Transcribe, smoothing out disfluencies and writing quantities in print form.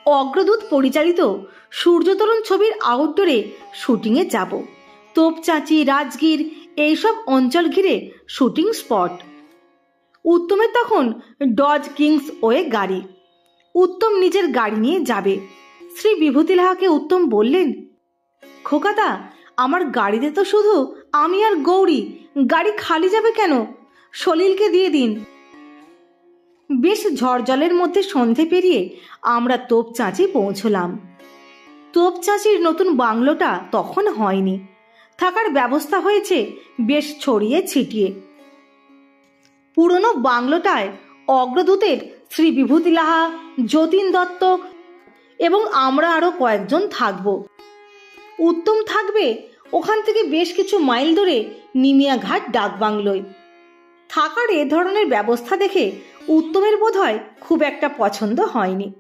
অগ্রদূত পরিচালিত সূর্যতরণ ছবির আউটডোরে শুটিংয়ে যাব। তোপচাঁচি, রাজগীর এইসব অঞ্চল ঘিরে শুটিং স্পট। উত্তমের তখন ডজ কিংস ওয়ে গাড়ি। উত্তম নিজের গাড়ি নিয়ে যাবে। শ্রী বিভূতি লাহাকে উত্তম বললেন, খোকাদা, আমার গাড়িতে তো শুধু আমি আর গৌরী, গাড়ি খালি যাবে কেন? সলিলকে দিয়ে দিন। বেশ ঝড় জলের মধ্যে সন্ধে পেরিয়ে আমরা তোপচাঁচি পৌঁছলাম। তোপচাঁচির নতুন বাংলোটা তখন হয়নি, থাকার ব্যবস্থা হয়েছে বেশ ছড়িয়ে ছিটিয়ে। পুরনো বাংলোটায় অগ্রদূতের শ্রী বিভূতি লাহা, যতীন দত্ত এবং আমরা আরো কয়েকজন থাকব। উত্তম থাকবে ওখান থেকে বেশ কিছু মাইল দূরে নিমিয়াঘাট ডাকবাংলোয়। থাকার এ ধরনের ব্যবস্থা দেখে উত্তমের বোধহয় খুব একটা পছন্দ হয়নি।